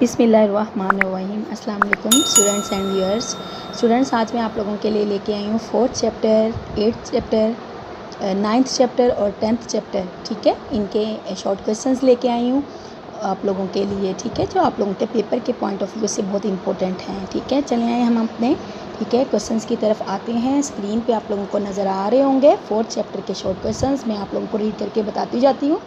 बिस्मिल्लाहिर्रहमानिर्रहीम। अस्सलाम वालेकुम स्टूडेंट्स एंड व्यूअर्स। स्टूडेंट्स, आज मैं आप लोगों के लिए लेके आई हूँ 4th chapter, 8th chapter, 9th chapter और 10th चैप्टर। ठीक है, इनके शॉर्ट क्वेश्चंस लेके आई हूँ आप लोगों के लिए। ठीक है, जो आप लोगों के पेपर के पॉइंट ऑफ व्यू से बहुत इंपॉर्टेंट हैं। ठीक है, चले आए हम अपने क्वेश्चंस की तरफ आते हैं। स्क्रीन पे आप लोगों को नज़र आ रहे होंगे 4th चैप्टर के शॉर्ट क्वेश्चंस। मैं आप लोगों को रीड करके बताती जाती हूँ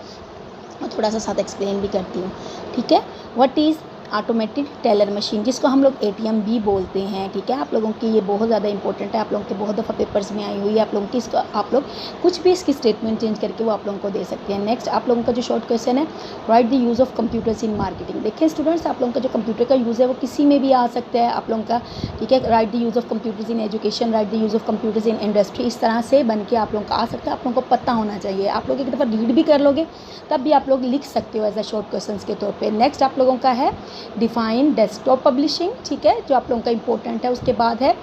और थोड़ा सा साथ एक्सप्लेन भी करती हूँ। ठीक है, what is automatic teller machine, जिसको हम लोग ATM भी बोलते हैं। ठीक है, आप लोगों की ये बहुत ज़्यादा इंपॉर्टेंट है, आप लोगों के बहुत दफ़ा पेपर्स में आई हुई है। आप लोगों की इसको आप लोग कुछ भी इसकी स्टेटमेंट चेंज करके वो आप लोगों को दे सकते हैं। नेक्स्ट आप लोगों का जो शॉर्ट क्वेश्चन है, right the use of computers in marketing. देखिए स्टूडेंट्स, आप लोगों का जो कंप्यूटर का यूज़ है वो किसी में भी आ सकता है आप लोगों का। ठीक है, right the use of computers in education, right the use of computers in industry, इस तरह से बन के आप लोगों का आ सकता है। आप लोगों को पता होना चाहिए। आप लोग एक दफ़ा रीड भी कर लोगे तब भी आप लोग लिख सकते हो एज अ शॉर्ट क्वेश्चन के तौर पे। नेक्स्ट आप लोगों का है डिफाइन डेस्कटॉप पब्लिशिंग। ठीक है, जो आप लोगों का इंपॉर्टेंट है। उसके बाद है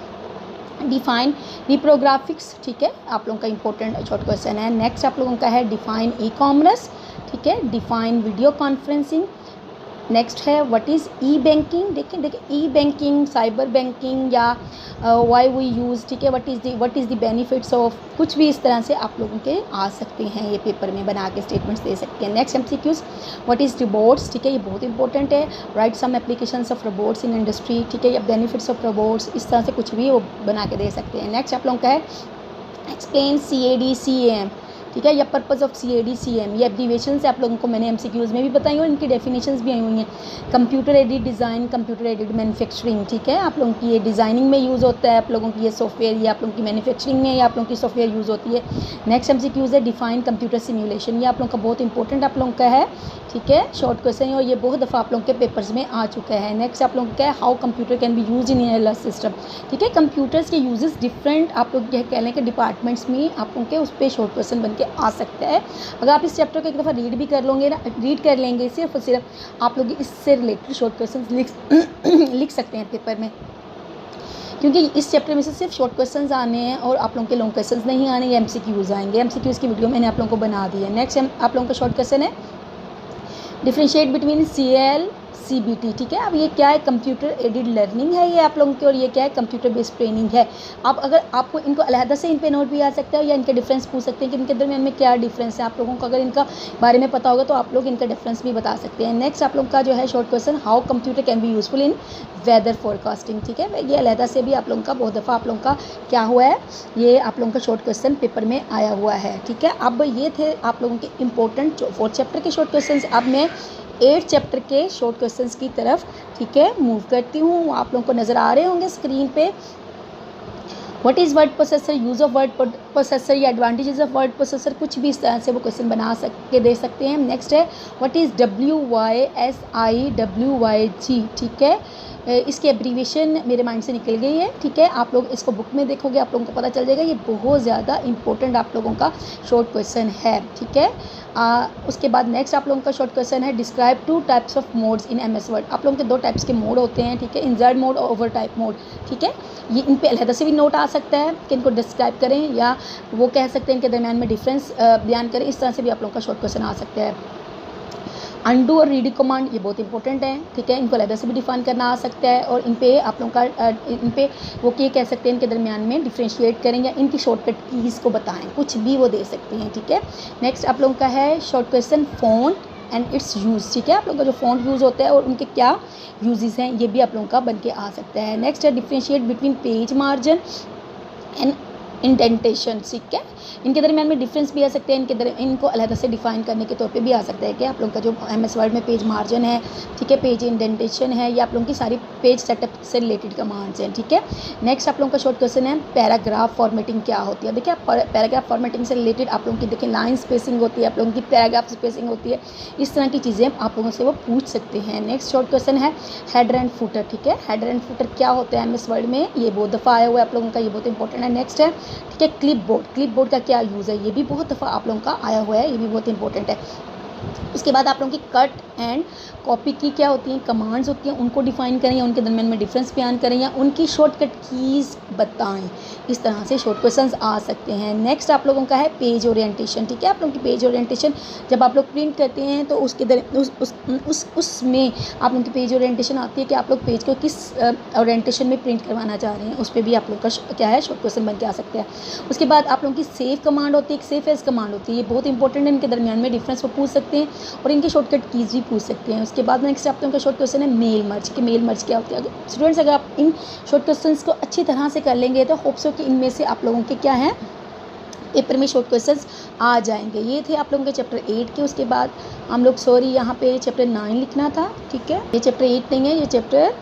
डिफाइन रिप्रोग्राफिक्स। ठीक है, आप लोगों का इंपॉर्टेंट शॉर्ट क्वेश्चन है। नेक्स्ट आप लोगों का है डिफाइन ई कॉमर्स। ठीक है, डिफाइन वीडियो कॉन्फ्रेंसिंग। नेक्स्ट है व्हाट इज़ ई बैंकिंग। देखिए ई बैंकिंग, साइबर बैंकिंग या वाई वी यूज़। ठीक है, what is the benefits of, कुछ भी इस तरह से आप लोगों के आ सकते हैं, ये पेपर में बना के स्टेटमेंट्स दे सकते हैं। Next MCQs, what is robots. ठीक है, ये बहुत इंपॉर्टेंट है। Write some applications of robots in industry. ठीक है, या बेनिफिट्स ऑफ रोबोट्स, इस तरह से कुछ भी वो बना के दे सकते हैं। नेक्स्ट आप लोगों का है एक्सप्लेन CAD CAM। ठीक है, या पर्पज़ ऑफ CAD CAM, ये एब्रीवेशन से आप लोगों को मैंने MCQs में भी बताई और इनकी डेफिनेशंस भी आई हुई हैं। Computer aided design, computer aided manufacturing. ठीक है, आप लोगों की ये डिज़ाइनिंग में यूज़ होता है, आप लोगों की ये सॉफ्टवेयर, ये आप लोगों की मैन्युफैक्चरिंग में या आप लोगों की सॉफ्टवेयर यूज़ होती है। नेक्स्ट MCQs है डिफाइन कंप्यूटर सिम्युलेशन, ये आप लोगों का बहुत इंपॉर्टेंट आप लोगों का है। ठीक है, शॉर्ट क्वेश्चन है और ये बहुत दफ़ा आप लोगों के पेपर्स में आ चुका है। नेक्स्ट आप लोगों का है how computer can B use in L system. ठीक है, कंप्यूटर्स के यूजेस डिफरेंट आप लोग यह कह लें कि डिपार्टमेंट्स में आप लोगों के उस पर शॉर्ट क्वेश्चन बन के आ सकता है। अगर आप इस चैप्टर को एक दफ़ा रीड भी कर लोगे ना, रीड कर लेंगे सिर्फ और सिर्फ आप लोग इससे रिलेटेड शॉर्ट क्वेश्चन लिख सकते हैं पेपर में, क्योंकि इस चैप्टर में से सिर्फ शॉर्ट क्वेश्चंस आने हैं और आप लोगों के लॉन्ग क्वेश्चंस नहीं आने, ये MCQs आएंगे। MCQs की वीडियो मैंने आप लोगों को बना दी है। नेक्स्ट आप लोगों का शॉर्ट क्वेश्चन है डिफ्रेंशिएट बिटवीन CL CBT। ठीक है, अब ये क्या है, कंप्यूटर एडेड लर्निंग है ये आप लोगों की, और ये क्या है, कंप्यूटर बेस्ड ट्रेनिंग है। आप अगर आपको इनको अलहदा से इन पे नोट भी आ सकता है या इनके डिफरेंस पूछ सकते हैं कि इनके दरमियान में क्या डिफरेंस है। आप लोगों को अगर इनका बारे में पता होगा तो आप लोग इनका डिफरेंस भी बता सकते हैं। नेक्स्ट आप लोग का जो है short question how computer can be useful in weather forecasting. ठीक है, ये अलहदा से भी आप लोगों का बहुत दफ़ा आप लोगों का क्या हुआ है, ये आप लोगों का शॉर्ट क्वेश्चन पेपर में आया हुआ है। ठीक है, अब ये थे आप लोगों के इंपॉर्टेंट 4th चैप्टर के शॉर्ट क्वेश्चन। अब मैं 8th चैप्टर के शॉर्ट क्वेश्चंस की तरफ ठीक है मूव करती हूँ। आप लोगों को नज़र आ रहे होंगे स्क्रीन पे। What is word processor, use of word processor या एडवांटेजेस ऑफ वर्ड प्रोसेसर, कुछ भी इस तरह से वो क्वेश्चन बना के दे सकते हैं। नेक्स्ट है व्हाट इज़ WYSIWYG। ठीक है, इसकी एब्रीवेशन मेरे माइंड से निकल गई है। ठीक है, आप लोग इसको बुक में देखोगे आप लोगों को पता चल जाएगा। ये बहुत ज़्यादा इंपॉर्टेंट आप लोगों का शॉर्ट क्वेश्चन है। ठीक है, उसके बाद नेक्स्ट आप लोगों का शॉर्ट क्वेश्चन है describe 2 types of modes in MS word. आप लोगों के 2 टाइप्स के मोड होते हैं। ठीक है, इंसर्ट मोड और ओवर टाइप मोड। ठीक है, ये इन पे अलहदा से भी नोट आ सकता है कि इनको डिस्क्राइब करें या वो कह सकते हैं इनके दरमियान में डिफरेंस बयान करें। इस तरह से भी आप लोगों का शॉर्ट क्वेश्चन आ सकता है। अंडू और रीडी कमांड, ये बहुत इंपॉर्टेंट है। ठीक है, इनको अलग से भी डिफाइन करना आ सकता है और इन पे आप लोगों का इन पे वो ये कह सकते हैं इनके दरमियान में डिफ्रेंशिएट करें या इनकी शॉर्टकट कीज़ को बताएं, कुछ भी वो दे सकते हैं। ठीक है, नेक्स्ट आप लोगों का है short question font and it's use. ठीक है, आप लोगों का जो फ़ॉन्ट यूज़ होता है और उनके क्या यूजेस हैं, ये भी आप लोगों का बन के आ सकता है। नेक्स्ट है differentiate between page margin and indentation. ठीक है, इनके दरमियान में डिफरेंस भी आ सकते हैं, इनको अलग से डिफाइन करने के तौर पे भी आ सकता है कि आप लोगों का जो MS वर्ड में पेज मार्जिन है, ठीक है, पेज इंडेंटेशन है, या आप लोगों की सारी पेज सेटअप से रिलेटेड कमांड्स हैं। ठीक है, नेक्स्ट आप लोगों का शॉर्ट क्वेश्चन है पैराग्राफ फॉर्मेटिंग क्या होती है। देखिए, पैराग्राफ फॉर्मेटिंग से रिलेटेड आप लोगों की देखिए लाइन स्पेसिंग होती है, आप लोगों की पैराग्राफ स्पेसिंग होती है, इस तरह की चीज़ें आप लोगों से वो पूछ सकते हैं। नेक्स्ट शॉर्ट क्वेश्चन है हेडर एंड फुटर। ठीक है, हेडर एंड फुटर क्या होता है MS वर्ड में, ये बहुत दफ़ा आया हुआ है आप लोगों का, ये बहुत इंपॉर्टेंट है। नेक्स्ट है ठीक है क्लिप बोर्ड का क्या यूज़ है, ये भी बहुत दफ़ा आप लोगों का आया हुआ है, ये भी बहुत इंपॉर्टेंट है। उसके बाद आप लोगों की कट एंड कॉपी की क्या होती हैं, कमांड्स होती हैं, उनको डिफाइन करें या उनके दरमियान में डिफरेंस बयान करें या उनकी शॉर्टकट कीज़ बताएं। इस तरह से शॉर्ट क्वेश्चंस आ सकते हैं। नेक्स्ट आप लोगों का है पेज ओरिएंटेशन। ठीक है, आप लोगों की पेज ओरिएंटेशन जब आप लोग प्रिंट करते हैं तो उसमें आप लोगों की पेज ओरिएंटेशन आती है कि आप लोग पेज को किस ओरिएंटेशन में प्रिंट करवाना चाह रहे हैं, उस पर भी आप लोग का क्या है शॉर्ट क्वेश्चन बन के आ सकते हैं। उसके बाद आप लोगों की सेव कमांड होती है, एक सेव एज कमांड होती है, ये बहुत इंपॉर्टेंट है, इनके दरमियान में डिफरेंस वो पूछ सकते हैं और इनके शॉर्टकट कीज़ भी पूछ सकते हैं। उसके बाद नेक्स्ट आप लोगों का शॉर्ट क्वेश्चन है मेल मर्ज कि मेल मर्ज क्या होती है। स्टूडेंट्स अगर आप इन शॉर्ट क्वेश्चंस को अच्छी तरह से कर लेंगे तो होप्स हो कि इनमें से आप लोगों के क्या है पेपर में शॉर्ट क्वेश्चंस आ जाएंगे। ये थे आप लोगों के चैप्टर 8 के। उसके बाद हम लोग यहाँ पे चैप्टर 9 लिखना था। ठीक है, ये चैप्टर 8 नहीं है, ये चैप्टर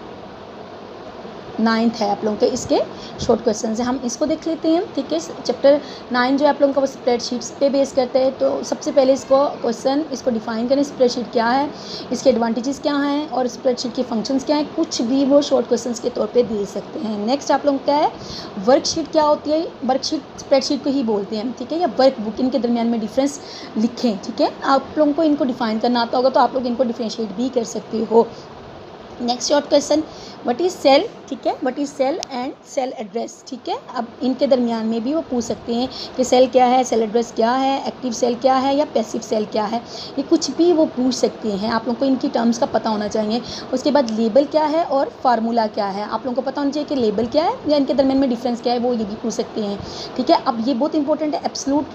9 है आप लोगों के, इसके शॉर्ट क्वेश्चन है, हम इसको देख लेते हैं। ठीक है, चैप्टर 9 जो है आप लोगों का वो स्प्रेडशीट्स पे बेस करते हैं। तो सबसे पहले इसको डिफाइन करें, स्प्रेडशीट क्या है, इसके एडवांटेजेस क्या हैं और स्प्रेडशीट के फंक्शंस क्या हैं, कुछ भी वो शॉर्ट क्वेश्चंस के तौर पे दे सकते हैं। नेक्स्ट आप लोगों का है वर्कशीट क्या होती है, वर्कशीट स्प्रेडशीट को ही बोलते हैं। ठीक है, या वर्क बुक, इनके दरमियान में डिफरेंस लिखें। ठीक है, आप लोगों को इनको डिफाइन करना आता होगा तो आप लोग इनको डिफ्रेंशिएट भी कर सकते हो। Next short question what is cell. ठीक है, what is cell and cell address. ठीक है, अब इनके दरमियान में भी वो पूछ सकते हैं कि सेल क्या है, सेल एड्रेस क्या है, एक्टिव सेल क्या है या पैसिव सेल क्या है, ये कुछ भी वो पूछ सकते हैं। आप लोगों को इनकी टर्म्स का पता होना चाहिए। उसके बाद लेबल क्या है और फार्मूला क्या है, आप लोगों को पता होना चाहिए कि लेबल क्या है या इनके दरमियान में डिफरेंस क्या है, वो ये भी पूछ सकते हैं। ठीक है, अब ये बहुत इंपॉर्टेंट है, एब्सोल्यूट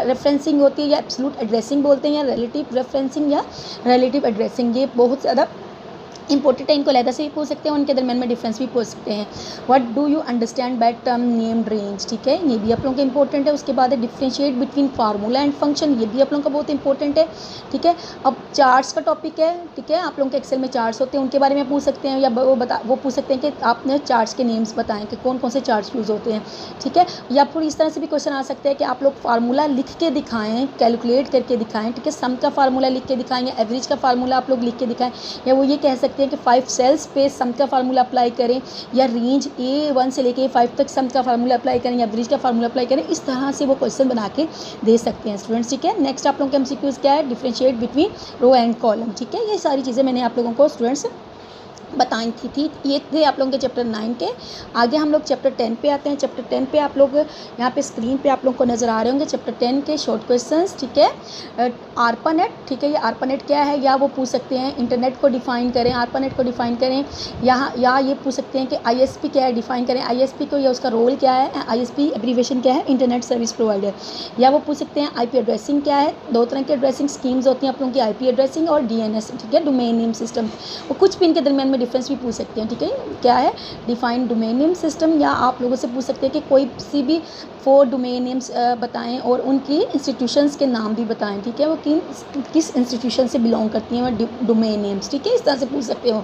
रेफरेंसिंग होती है या एब्सोल्यूट एड्रेसिंग बोलते हैं या रिलेटिव रेफरेंसिंग या रिलेटिव एड्रेसिंग, ये बहुत ज़्यादा इंपॉर्टेंट है, इनको लहदा से भी पूछ सकते हैं, उनके दरमियान में डिफरेंस भी पूछ सकते हैं। What do you understand by term named range. ठीक है, ये भी आप लोगों का इंपॉर्टेंट है। उसके बाद है differentiate between formula and function, ये भी आप लोगों का बहुत इंपॉर्टेंट है। ठीक है, अब चार्ट्स का टॉपिक है। ठीक है, आप लोगों के एक्सेल में चार्ट्स होते हैं, उनके बारे में पूछ सकते हैं या वो पूछ सकते हैं कि आपने चार्ट्स के नेम्स बताएं कि कौन कौन से चार्ट्स यूज़ होते हैं। ठीक है, या फिर इस तरह से भी क्वेश्चन आ सकते हैं कि आप लोग फार्मूला लिख के दिखाएं, कैलकुलेट करके दिखाएं। ठीक है, सम का फार्मूला लिख के दिखाएं या एवरेज का फार्मूला आप लोग लिख के दिखाएं, या वो ये कह सकते हैं कि 5 सेल्स पे सम का फार्मूला अप्लाई करें या रेंज A1 से लेके A5 तक सम का फार्मूला अप्लाई करें या एवरेज का फार्मूला अप्लाई करें। इस तरह से वो क्वेश्चन बना के दे सकते हैं स्टूडेंट्स। ठीक है, नेक्स्ट आप लोगों के MCQs क्या है, differentiate between row and column. ठीक है, ये सारी चीज़ें मैंने आप लोगों को स्टूडेंट्स बताई थी। ये थे आप लोगों के चैप्टर 9 के। आगे हम लोग चैप्टर 10 पे आते हैं। चैप्टर 10 पे आप लोग यहाँ पे स्क्रीन पे आप लोगों को नज़र आ रहे होंगे चैप्टर 10 के शॉर्ट क्वेश्चंस। ठीक है, ARPANET। ठीक है, ये ARPANET क्या है, या वो पूछ सकते हैं इंटरनेट को डिफ़ाइन करें, ARPANET को डिफ़ाइन करें, या ये पूछ सकते हैं कि ISP क्या है, डिफ़ाइन करें ISP को, या उसका रोल क्या है, ISP एब्रीविएशन क्या है, इंटरनेट सर्विस प्रोवाइडर। या वो पूछ सकते हैं IP एड्रेसिंग क्या है, दो तरह की एड्रेसिंग स्कीम्स होती हैं आप लोगों की, IP एड्रेसिंग और DNS। ठीक है, डोमेन नेम सिस्टम, वो कुछ भी इनके दरमियान में डिफरेंस भी पूछ सकते हैं। ठीक है, क्या है डिफाइन डोमेन नेम सिस्टम, या आप लोगों से पूछ सकते हैं कि कोई सी भी 4 डोमेन नेम्स बताएं और उनकी इंस्टीट्यूशंस के नाम भी बताएं। ठीक है, वो किस इंस्टीट्यूशन से बिलोंग करती हैं वो डोमेन नेम्स। ठीक है, इस तरह से पूछ सकते हो।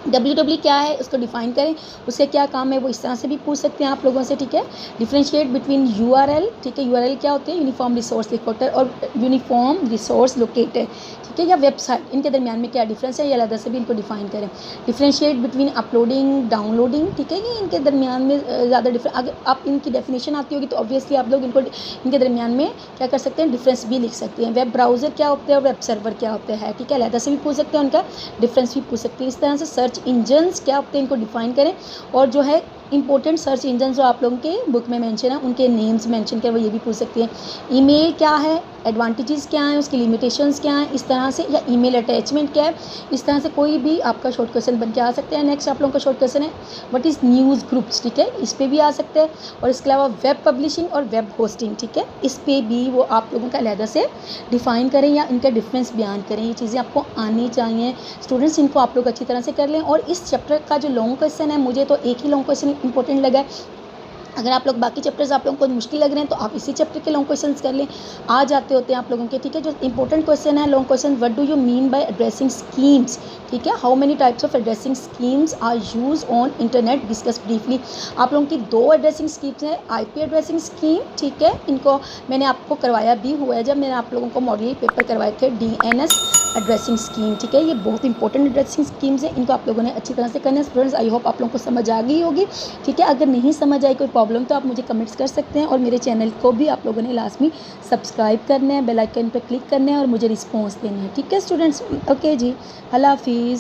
WW क्या है उसको डिफाइन करें, उससे क्या काम है, वो इस तरह से भी पूछ सकते हैं आप लोगों से। ठीक है, डिफरेंशिएट बिटवीन URL। ठीक है, URL क्या होती है, यूनिफॉर्म रिसोर्स लोकेटर और यूनिफॉर्म रिसोर्स लोकेटर। ठीक है, या वेबसाइट, इनके दरमियान में क्या डिफरेंस है, या अलग से भी इनको डिफाइन करें। Differentiate between uploading downloading. ठीक है, ये इनके दरमियान में ज़्यादा डिफरेंस, अगर आप इनकी डेफिनेशन आती होगी तो ऑब्वियसली आप लोग इनके दरमियान में क्या कर सकते हैं, डिफरेंस भी लिख सकते हैं। वेब ब्राउज़र क्या होते हैं और वेब सर्वर क्या होते हैं। ठीक है, अलग से भी पूछ सकते हैं, उनका डिफरेंस भी पूछ सकते हैं। इस तरह से सर्च इंजन्स क्या होते हैं, इनको डिफाइन करें, और जो है इंपॉर्टेंट सर्च इंजन जो आप लोगों के बुक में मेंशन है उनके नेम्स मेंशन कर, वो ये भी पूछ सकते हैं। ईमेल क्या है, एडवांटेजेस क्या हैं, उसकी लिमिटेशंस क्या हैं, इस तरह से, या ईमेल अटैचमेंट क्या है, इस तरह से कोई भी आपका शॉर्ट क्वेश्चन बन के आ सकते हैं। नेक्स्ट आप लोगों का शॉर्ट क्वेश्चन है व्हाट इज़ न्यूज़ ग्रुप्स। ठीक है, इस पर भी आ सकते हैं, और इसके अलावा वेब पब्लिशिंग और वेब होस्टिंग। ठीक है, इस पर भी वो आप लोगों का अलग से डिफाइन करें या इनका डिफरेंस बयान करें। ये चीज़ें आपको आनी चाहिए स्टूडेंट्स, इनको आप लोग अच्छी तरह से कर लें। और इस चैप्टर का जो लॉन्ग क्वेश्चन है, मुझे तो एक ही लॉन्ग क्वेश्चन इंपॉर्टेंट लगा है। अगर आप लोग बाकी चैप्टर्स आप लोगों को मुश्किल लग रहे हैं तो आप इसी चैप्टर के लॉन्ग क्वेश्चंस कर लें, आ जाते होते हैं आप लोगों के। ठीक है, जो इंपॉर्टेंट क्वेश्चन है long question, what do you mean by addressing schemes. ठीक है, how many types of addressing schemes are use on internet, discuss briefly. आप लोगों की 2 एड्रेसिंग स्कीम्स हैं, IP एड्रेसिंग स्कीम। ठीक है, इनको मैंने आपको करवाया भी हुआ है जब मैंने आप लोगों को मॉडल पेपर करवाए थे DNS एड्रेसिंग स्कीम, ठीक है। ये बहुत इंपॉर्टेंट एड्रेसिंग स्कीम्स हैं, इनको आप लोगों ने अच्छी तरह से करना है। स्टूडेंट्स आई होप आप लोगों को समझ आ गई होगी, ठीक है। अगर नहीं समझ आई कोई प्रॉब्लम तो आप मुझे कमेंट्स कर सकते हैं, और मेरे चैनल को भी आप लोगों ने लास्ट में सब्सक्राइब करना है, बेल आइकन पर क्लिक करना है और मुझे रिस्पॉन्स देना है, ठीक है स्टूडेंट्स। ओके जी, अल्लाह हाफिज़।